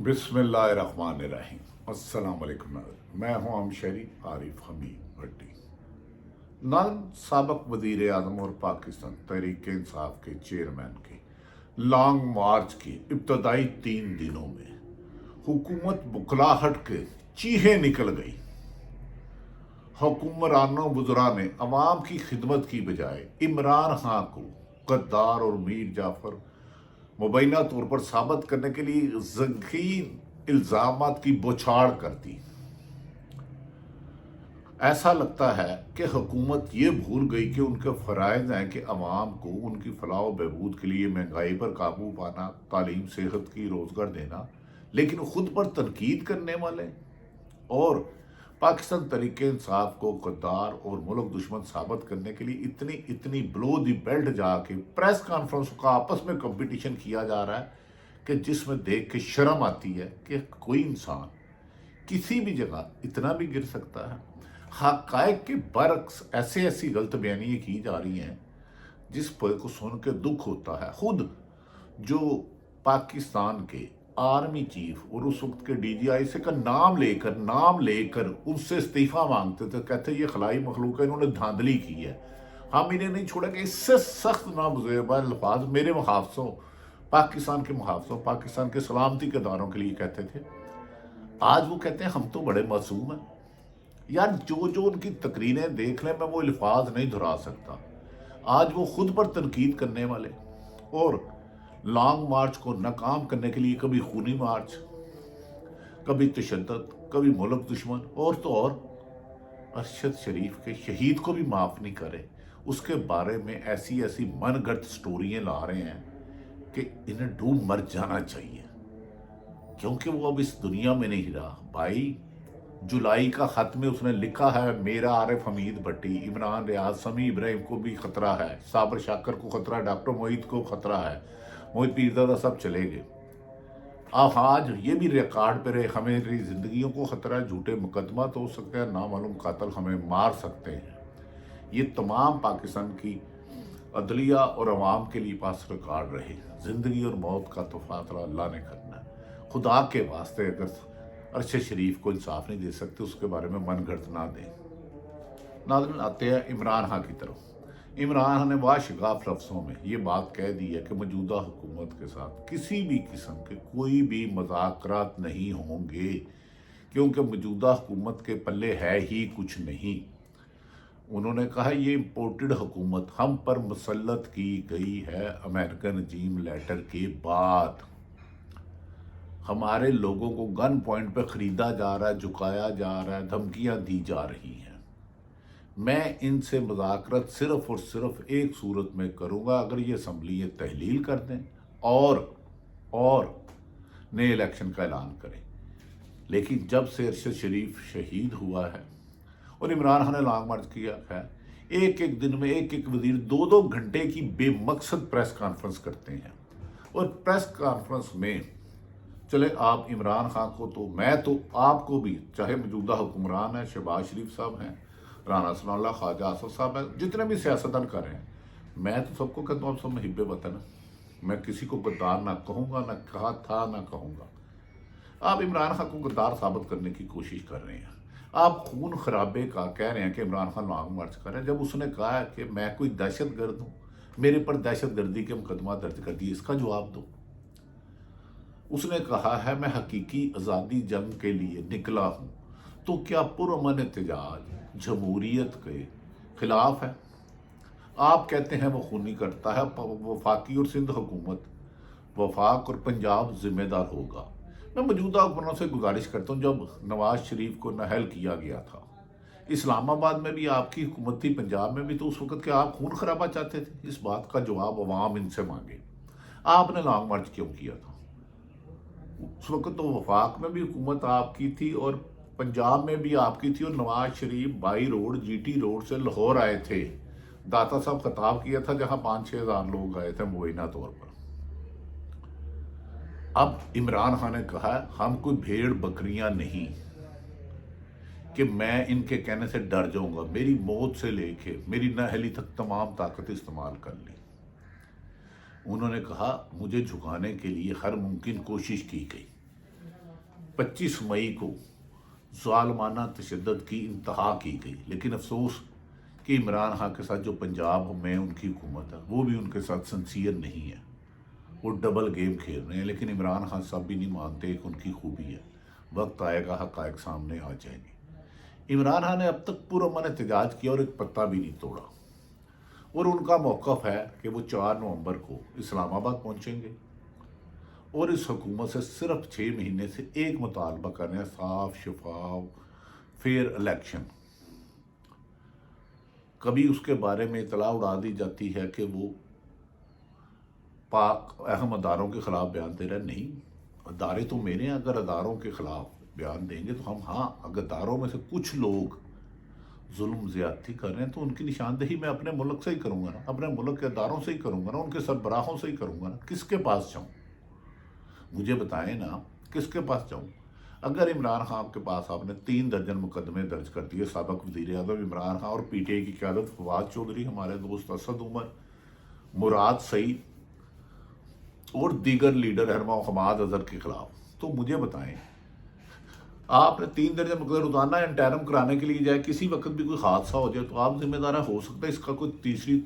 बिस्मिल्लाहिर्रहमानिर्रहीम। अस्सलाम वालेकुम नाज़रीन, मैं हूँ अमशरी आरिफ हमीद भट्टी। नाज़रीन, साबिक़ वज़ीर आज़म और पाकिस्तान तहरीक इंसाफ के चेयरमैन के लॉन्ग मार्च के इब्तदाई 3 दिनों में हुकूमत बुखलाहट के चीखे निकल गई। हुक्मरानों वज़रा ने अवाम की खिदमत की बजाय इमरान खान को गद्दार और मीर जाफ़र मुबैना तौर पर साबित करने के लिए ज़ंगीन इल्ज़ामात की बौछार कर दी। ऐसा लगता है कि हुकूमत ये भूल गई कि उनके फ़राइज़ हैं कि अवाम को उनकी फलाह व बहबूद के लिए महंगाई पर काबू पाना, तालीम, सेहत की, रोज़गार देना, लेकिन खुद पर तनकीद करने वाले और पाकिस्तान तहरीक इंसाफ को गद्दार और मुल्क दुश्मन साबित करने के लिए इतनी ब्लो दी बेल्ट जाके प्रेस कॉन्फ्रेंस का आपस में कंपटीशन किया जा रहा है कि जिसमें देख के शर्म आती है कि कोई इंसान किसी भी जगह इतना भी गिर सकता है। हक़ाइक़ के बरक्स ऐसी गलत बयानियाँ की जा रही हैं जिस पर को सुन के दुख होता है। खुद जो पाकिस्तान के आर्मी चीफ और उस वक्त के DGI से का नाम लेकर उनसे इस्तीफा मांगते थे, कहते ये खलाई मखलूक है, इन्होंने धांधली की है, हम इन्हें नहीं छोड़ेंगे। इससे सख्त नामुज़ेबा अल्फाज मेरे मुहाफ़िज़ों, पाकिस्तान के मुहाफ़िज़ों, पाकिस्तान के सलामती के दारों के लिए कहते थे। आज वो कहते हैं हम तो बड़े मासूम हैं। यार, जो उनकी तकरीरें देख लें, मैं वो अल्फाज नहीं दोहरा सकता। आज वो खुद पर तनकीद करने वाले और लॉन्ग मार्च को नाकाम करने के लिए कभी खूनी मार्च, कभी तशद्दुद, कभी मुल्क दुश्मन, और तो और अरशद शरीफ के शहीद को भी माफ़ नहीं करे। उसके बारे में ऐसी मनगढ़ंत स्टोरियाँ ला रहे हैं कि इन्हें डूब मर जाना चाहिए, क्योंकि वो अब इस दुनिया में नहीं रहा। भाई, जुलाई का ख़त में उसने लिखा है, मेरा आरिफ हमीद भट्टी, इमरान रियाज, समी इब्राहिम को भी ख़तरा है, साबर शाकर को ख़तरा है, डॉक्टर मोहित को ख़तरा है, मोहित पीरज़ादा सब चले गए। अब आज ये भी रिकॉर्ड पे रहे, हमारी ज़िंदगियों को ख़तरा है, झूठे मुकदमा तो हो सकते हैं, नामालूम कातिल हमें मार सकते हैं। ये तमाम पाकिस्तान की अदलिया और अवाम के लिए पास रिकॉर्ड रहे। ज़िंदगी और मौत का तो फैसला अल्लाह ने करना है। खुदा के वास्ते अगर अरशद शरीफ को इंसाफ नहीं दे सकते, उसके बारे में मनगढ़ंत ना दें। नाज़रीन, आते हैं इमरान खान की तरफ। इमरान खान ने वाशगाफ लफ्ज़ों में ये बात कह दी है कि मौजूदा हुकूमत के साथ किसी भी किस्म के कोई भी मुज़ाकरात नहीं होंगे, क्योंकि मौजूदा हुकूमत के पल्ले है ही कुछ नहीं। उन्होंने कहा ये इम्पोर्टेड हुकूमत हम पर मुसल्लत की गई है अमेरिकन रजीम लेटर के बाद। हमारे लोगों को गन पॉइंट पर ख़रीदा जा रहा है, झुकाया जा रहा है, धमकियाँ दी जा रही हैं। मैं इनसे मुज़ाकरत सिर्फ़ और सिर्फ एक सूरत में करूँगा, अगर ये असम्बली ये तहलील कर दें और नए इलेक्शन का ऐलान करें। लेकिन जब से अरशद शरीफ शहीद हुआ है और इमरान खान ने लॉन्ग मार्च किया है, एक दिन में एक वज़ीर 2-2 घंटे की बेमकसद प्रेस कॉन्फ्रेंस करते हैं। और प्रेस कॉन्फ्रेंस में चले आप इमरान खान को तो मैं तो आपको भी, चाहे मौजूदा हुक्मरान है, शहबाज शरीफ साहब हैं, राना सनाउल्लाह, ख्वाजा आसफ साहब हैं, जितने भी सियासतदान कर रहे हैं, मैं तो सबको कहता हूँ आप सब मुहिब वतन। मैं किसी को गद्दार ना कहूँगा, ना कहा था, ना कहूँगा। आप इमरान खान को गद्दार साबित करने की कोशिश कर रहे हैं। आप खून खराबे का कह रहे हैं कि इमरान खान लॉन्ग मार्च कर रहे हैं, जब उसने कहा है कि मैं कोई दहशत गर्द हूँ, मेरे पर दहशत गर्दी के मुकदमा दर्ज कर दिए, इसका जवाब दो। उसने कहा है मैं हकीकी आज़ादी जंग के लिए निकला हूँ, तो क्या पुरअमन एहतजाज जमहूरियत के खिलाफ है? आप कहते हैं वो खूनी करता है, वफाकी और सिंध हुकूमत, वफाक और पंजाब जिम्मेदार होगा। मैं मौजूदा हुक्मरानों से गुजारिश करता हूँ, जब नवाज शरीफ को नाअहल किया गया था, इस्लामाबाद में भी आपकी हुकूमत थी, पंजाब में भी, तो उस वक्त के आप खून खराबा चाहते थे? इस बात का जवाब अवाम इनसे मांगे। आपने लॉन्ग मार्च क्यों किया था? उस वक्त तो वफाक में भी हुकूमत आपकी थी और पंजाब में भी आपकी थी, और Nawaz Sharif by road, GT road से लाहौर आए थे। दाता साहब खिताब किया था, जहां 5-6 हज़ार लोग आए थे मुबैना तौर पर। अब इमरान खान ने कहा हम कोई भेड़ बकरियां नहीं कि मैं इनके कहने से डर जाऊंगा, मेरी मौत से लेके मेरी नाअहली तक तमाम ताकत इस्तेमाल कर ली। उन्होंने कहा मुझे झुकाने के लिए हर मुमकिन कोशिश की गई, 25 मई को ज़ालिमाना तशद्दुद की इंतहा की गई, लेकिन अफसोस कि इमरान खान के साथ जो पंजाब में उनकी हुकूमत है वो भी उनके साथ सिंसियर नहीं है, वो डबल गेम खेल रहे हैं। लेकिन इमरान खान साहब भी नहीं मानते, एक उनकी खूबी है, वक्त आएगा हक़ाइक़ सामने आ जाएंगे। इमरान खान ने अब तक पुरअमन एहतजाज किया और एक पत्ता भी नहीं तोड़ा, और उनका मौक़िफ़ है कि वो 4 नवंबर को इस्लामाबाद पहुँचेंगे और इस हुकूमत से सिर्फ 6 महीने से एक मुतालबा कर रहे हैं, साफ शफाफ फेयर इलेक्शन। कभी उसके बारे में इतला उड़ा दी जाती है कि वो पाक अहम अदारों के ख़िलाफ़ बयान दे रहे हैं। नहीं, अदारे तो मेरे हैं, अगर अदारों के ख़िलाफ़ बयान देंगे तो हम, हाँ, अगर अदारों में से कुछ लोग जुल्म ज़्यादती कर रहे हैं तो उनकी निशानदेही मैं अपने मुल्क से ही करूँगा ना, अपने मुल्क के अदारों से ही करूँगा ना, उनके सरबराहों से ही करूँगा ना। किसके पास जाऊँ? मुझे बताएं ना, किसके पास जाऊँ? अगर इमरान खान के पास आपने 3 दर्जन मुकदमे दर्ज कर दिए, साबिक़ वज़ीर आज़म इमरान खान और PTI की क़यादत फवाद चौधरी, हमारे दोस्त असद उमर, मुराद सईद और दीगर लीडर हमाद अज़हर के ख़िलाफ़, तो मुझे बताएं, आपने 3 दर्जन मुकदमे रोज़ाना इंटरम कराने के लिए जाए, किसी वक्त भी कोई हादसा हो जाए तो आप जिम्मेदार हो सकता है इसका कोई तीसरी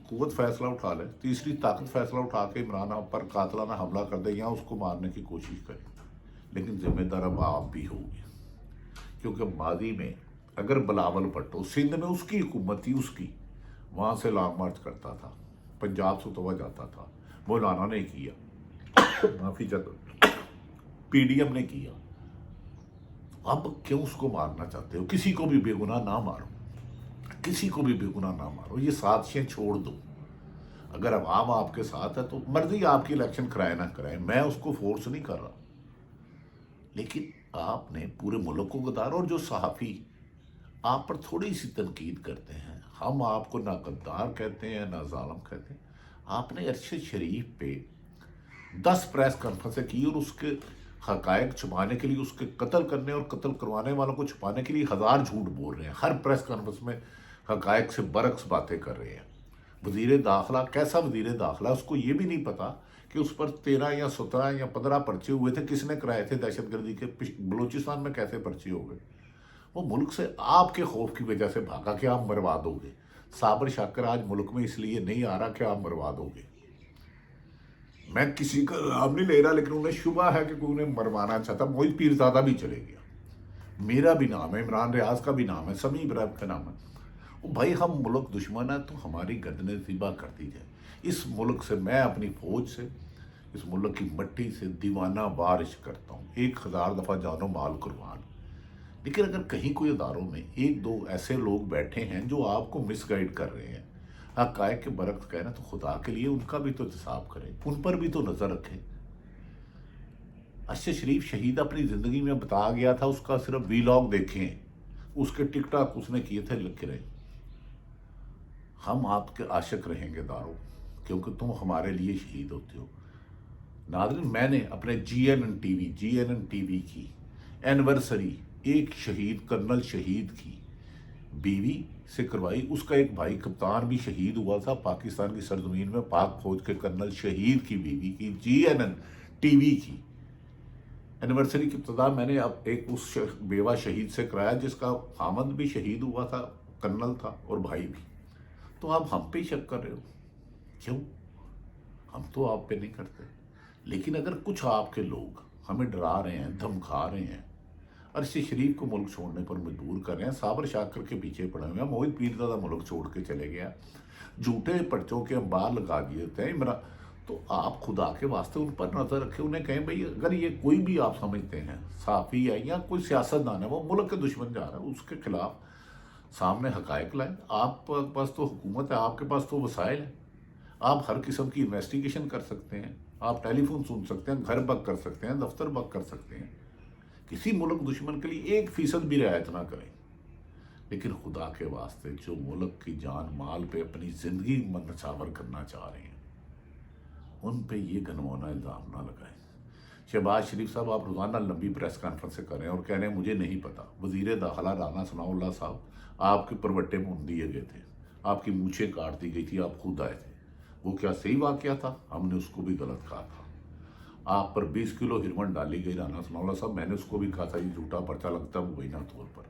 कुव्वत फैसला उठा ले, तीसरी ताकत फैसला उठा के इमरान पर कातलाना हमला कर दे या उसको मारने की कोशिश करे। लेकिन जिम्मेदार अब आप भी होंगे, क्योंकि माजी में अगर बिलावल भुट्टो, सिंध में उसकी हुकूमत थी, उसकी वहाँ से लॉन्ग मार्च करता था, पंजाब से उतवा जाता था, मौलाना ने किया, माफ़ी चाहता, PDM ने किया। अब क्यों उसको मारना चाहते हो? किसी को भी बेगुनाह ना मारो, किसी को भी बेगुनाह ना मारो, ये साजिशें छोड़ दो। अगर अवाम आपके साथ है तो मर्जी आपकी इलेक्शन कराए ना कराए, मैं उसको फोर्स नहीं कर रहा, लेकिन आपने पूरे मुल्क को गद्दार, और जो सहाफ़ी आप पर थोड़ी सी तनकीद करते हैं, हम आपको ना गद्दार कहते हैं ना जालिम कहते हैं। आपने अरशद शरीफ पे 10 प्रेस कॉन्फ्रेंसें की और उसके हक़ाइक़ छुपाने के लिए, उसके कत्ल करने और कत्ल करवाने वालों को छुपाने के लिए 1000 झूठ बोल रहे हैं। हर प्रेस कॉन्फ्रेंस में हक़ाइक़ से बरक्स बातें कर रहे हैं। वज़ीर दाखिला, कैसा वज़ीर दाखिला, उसको ये भी नहीं पता कि उस पर 13 या 17 या 15 पर्चे हुए थे, किसने कराए थे दहशतगर्दी के, बलूचिस्तान में कैसे पर्चे हो गए। वो मुल्क से आपके खौफ की वजह से भागा कि आप मरवा दोगे। साबर शाकर आज मुल्क में इसलिए नहीं आ रहा कि आप मरवा दोगे। मैं किसी का नाम नहीं ले रहा, लेकिन उन्हें शुबा है कि कोई उन्हें मरवाना चाहता। मोहित पीरज़ादा भी चले गया, मेरा भी नाम है, इमरान रियाज का भी नाम है, समी इब्राहिम का नाम है। वो भाई, हम मुल्क दुश्मन है तो हमारी गर्दनें ज़िबा कर दी जाए। इस मुल्क से मैं अपनी फ़ौज से, इस मुल्क की मट्टी से दीवाना बारिश करता हूँ, 1000 दफ़ा जानो माल कुर्बान। लेकिन अगर कहीं कोई अदारों में 1-2 ऐसे लोग बैठे हैं जो आपको मिसगाइड कर रहे हैं, हक़ाइक़ के बरक्स कह रहे हैं, तो खुदा के लिए उनका भी तो हिसाब करें, उन पर भी तो नज़र रखें। अरशद शरीफ शहीद अपनी ज़िंदगी में बता गया था, उसका सिर्फ वीलॉग देखें, उसके टिकटॉक उसने किए थे, लिख रहे, हम आपके आशिक रहेंगे दारो, क्योंकि तुम हमारे लिए शहीद होते हो। नाज़रीन, मैंने अपने GNN TV की एनिवर्सरी एक शहीद, कर्नल शहीद की बीवी से करवाई। उसका एक भाई कप्तान भी शहीद हुआ था पाकिस्तान की सरजमीन में, पाक फौज के कर्नल शहीद की बीवी की GNN TV की एनिवर्सरी की इब्तिदा मैंने अब एक उस बेवा शहीद से कराया जिसका खामद भी शहीद हुआ था, कर्नल था, और भाई भी। तो आप हम पे ही शक कर रहे हो, क्यों? हम तो आप पे नहीं करते। लेकिन अगर कुछ आपके लोग हमें डरा रहे हैं, धमका रहे हैं, अरशद शरीफ को मुल्क छोड़ने पर मजबूर कर रहे हैं, साबर शाकर के पीछे पड़े हुए हैं, मोहित पीरज़ादा मुल्क छोड़ के चले गया, झूठे पर्चों के अंबार लगा दिए होते हैं इमरान, तो आप खुदा के वास्ते उन पर नज़र रखें। उन्हें कहें भाई, अगर ये कोई भी आप समझते हैं साफ़ी है या कोई सियासतदान है, वो मुल्क के दुश्मन जा रहा है, उसके खिलाफ सामने हक़ाइक़ लाएं। आपके पास तो हुकूमत है, आपके पास तो वसाइल है, आप हर किस्म की इन्वेस्टिगेशन कर सकते हैं, आप टेलीफोन सुन सकते हैं, घर बक कर सकते हैं, दफ्तर बक कर सकते हैं। किसी मुल्क दुश्मन के लिए 1% भी रियायत ना करें। लेकिन खुदा के वास्ते जो मुल्क की जान माल पे अपनी ज़िंदगी नछावर करना चाह रहे हैं, उन पे ये घनौना इल्ज़ाम ना लगाएं। शहबाज शरीफ साहब, आप रोज़ाना लंबी प्रेस कॉन्फ्रेंस कर रहे हैं और कह रहे हैं मुझे नहीं पता। वज़ीर दाखिला राना सनाउल्लाह साहब आपके परवट्टे में दिए गए थे, आपकी मूछें काट दी गई थी, आप खुद आए थे। वो क्या सही वाक़या था? हमने उसको भी गलत कहा था। آپ پر 20 کلو ہیروئن ڈالی گئی رانا ثناءاللہ صاحب، میں نے اس کو بھی کہا تھا یہ جھوٹا پرچہ لگتا ہے مبینہ طور پر۔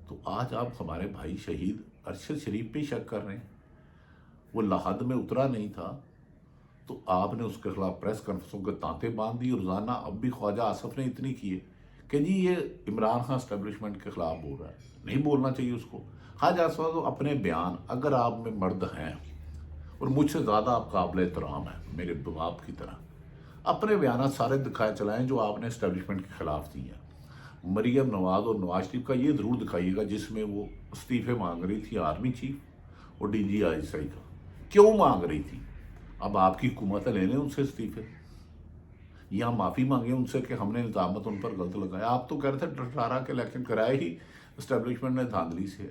تو آج آپ ہمارے بھائی شہید ارشد شریف پہ شک کر رہے ہیں، وہ لحد میں اترا نہیں تھا تو آپ نے اس کے خلاف پریس کانفرنسوں کے تانتے باندھ دی، اور روزانہ اب بھی خواجہ آصف نے اتنی کیے کہ جی یہ عمران خان اسٹیبلشمنٹ کے خلاف بول رہا ہے، نہیں بولنا چاہیے اس کو۔ خواجہ آصف تو اپنے بیان، اگر آپ میں مرد ہیں اور مجھ سے زیادہ آپ قابل احترام ہیں میرے باپ کی طرح، اپنے بیانات سارے دکھائے چلائیں جو آپ نے اسٹیبلشمنٹ کے خلاف دی ہیں۔ مریم نواز اور نواز شریف کا یہ ضرور دکھائیے گا جس میں وہ استعفے مانگ رہی تھی آرمی چیف اور D G I S I کا، کیوں مانگ رہی تھی؟ اب آپ کی حکومت لے لیں ان سے استعفے، یا معافی مانگیں ان سے کہ ہم نے الزامات ان پر غلط لگایا۔ آپ تو کہہ رہے تھے 18 کے الیکشن کرائے ہی اسٹیبلشمنٹ نے دھاندلی سے ہے،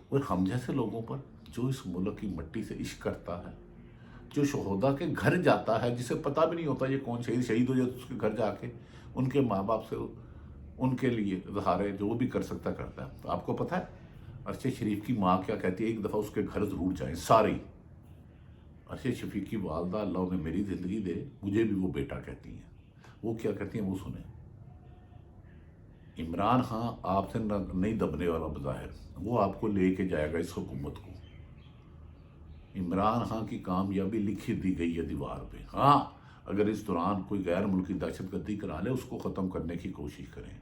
اور ہم جیسے لوگوں پر جو اس ملک کی مٹی سے عشق کرتا ہے، جو شہدا کے گھر جاتا ہے، جسے پتہ بھی نہیں ہوتا یہ کون شہید ہو جائے تو اس کے گھر جا کے ان کے ماں باپ سے ان کے لیے اظہار جو بھی کر سکتا کرتا ہے۔ تو آپ کو پتہ ہے ارشد شریف کی ماں کیا کہتی ہے؟ ایک دفعہ اس کے گھر ضرور جائیں سارے۔ ارشد شریف کی والدہ اللہ انہیں میری زندگی دے، مجھے بھی وہ بیٹا کہتی ہیں، وہ کیا کہتی ہیں وہ سنیں۔ عمران خان آپ سے نہیں دبنے والا بظاہر، وہ آپ کو لے کے جائے گا اس حکومت کو۔ عمران خان کی کامیابی لکھی دی گئی ہے دیوار پہ۔ ہاں اگر اس دوران کوئی غیر ملکی دہشت گردی کرا لے اس کو ختم کرنے کی کوشش کریں۔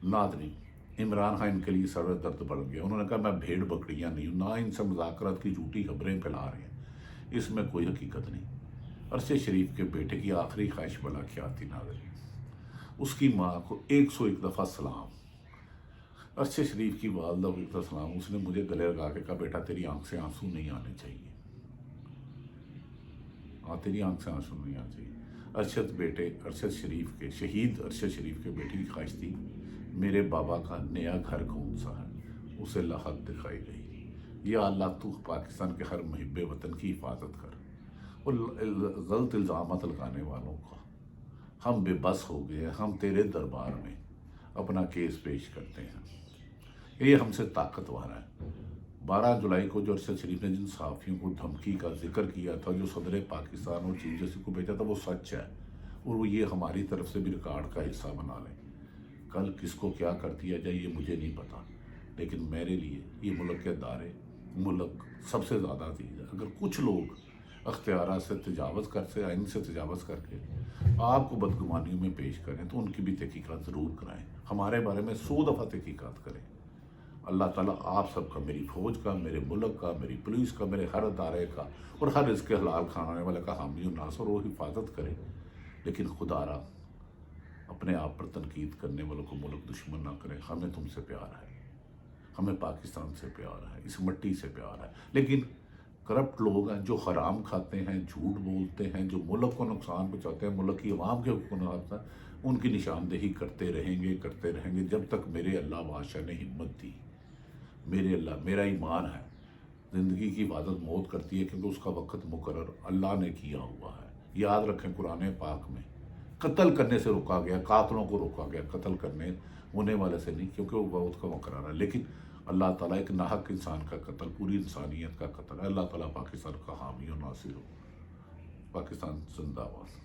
ناظرین، عمران خان ان کے لیے سر درد بڑھ گیا، انہوں نے کہا میں بھیڑ بکریاں نہیں ہوں، نہ ان سے مذاکرات کی جھوٹی خبریں پھیلا رہے ہیں، اس میں کوئی حقیقت نہیں۔ ارشد شریف کے بیٹے کی آخری خواہش بلا کیا تھی ناظرین؟ اس کی ماں کو 101 دفعہ سلام، ارشد شریف کی والدہ کو 1 دفعہ سلام، اس نے مجھے گلے لگا کے کہا بیٹا تیری آنکھ سے آنسو نہیں آنے چاہیے، تیری آنکھ سے آنسو نہیں آنے چاہیے۔ ارشد بیٹے ارشد شریف کے شہید ارشد شریف کے بیٹے کی خواہش تھی میرے بابا کا نیا گھر کون سا ہے، اسے لحد دکھائی گئی۔ یا اللہ تو پاکستان کے ہر محب وطن کی حفاظت کر، اور غلط الزامات لگانے والوں کا ہم بے بس ہو گئے ہیں، ہم تیرے دربار میں اپنا کیس پیش کرتے ہیں، یہ ہم سے طاقتور ہے۔ 12 جولائی کو جو ارشد شریف نے جن صحافیوں کو دھمکی کا ذکر کیا تھا، جو صدر پاکستان اور چیف جسٹس کو بھیجا تھا، وہ سچ ہے، اور وہ یہ ہماری طرف سے بھی ریکارڈ کا حصہ بنا لیں۔ کل کس کو کیا کر دیا جائے یہ مجھے نہیں پتا، لیکن میرے لیے یہ ملک کے ادارے، ملک سب سے زیادہ عزیز ہے۔ اگر کچھ لوگ اختیارات سے تجاوز کرتے، آئین سے تجاوز کر کے آپ کو بدگمانیوں میں پیش کریں تو ان کی بھی تحقیقات ضرور کرائیں، ہمارے بارے میں 100 دفعہ تحقیقات کریں۔ اللہ تعالیٰ آپ سب کا، میری فوج کا، میرے ملک کا، میری پولیس کا، میرے ہر ادارے کا اور ہر رزق حلال کھانے والے کا حامی و ناصر و حفاظت کرے۔ لیکن خدا را اپنے آپ پر تنقید کرنے والوں کو ملک دشمن نہ کرے۔ ہمیں تم سے پیار ہے، ہمیں پاکستان سے پیار ہے، اس مٹی سے پیار ہے، لیکن کرپٹ لوگ ہیں جو حرام کھاتے ہیں، جھوٹ بولتے ہیں، جو ملک کو نقصان پہنچاتے ہیں، ملک کی عوام کے حقوق کو نقصان، ان کی نشاندہی کرتے رہیں گے جب تک میرے اللہ بادشاہ نے ہمت دی۔ میرے اللہ، میرا ایمان ہے زندگی کی حفاظت موت کرتی ہے، کیونکہ اس کا وقت مقرر اللہ نے کیا ہوا ہے۔ یاد رکھیں قرآن پاک میں قتل کرنے سے روکا گیا، قاتلوں کو روکا گیا، قتل کرنے ہونے والے سے نہیں، کیونکہ وہ موت کا مقرر ہے۔ لیکن اللہ تعالیٰ ایک ناحق انسان کا قتل پوری انسانیت کا قتل ہے۔ اللہ تعالیٰ پاکستان کا حامی و ناصر ہو۔ پاکستان زندہ باد۔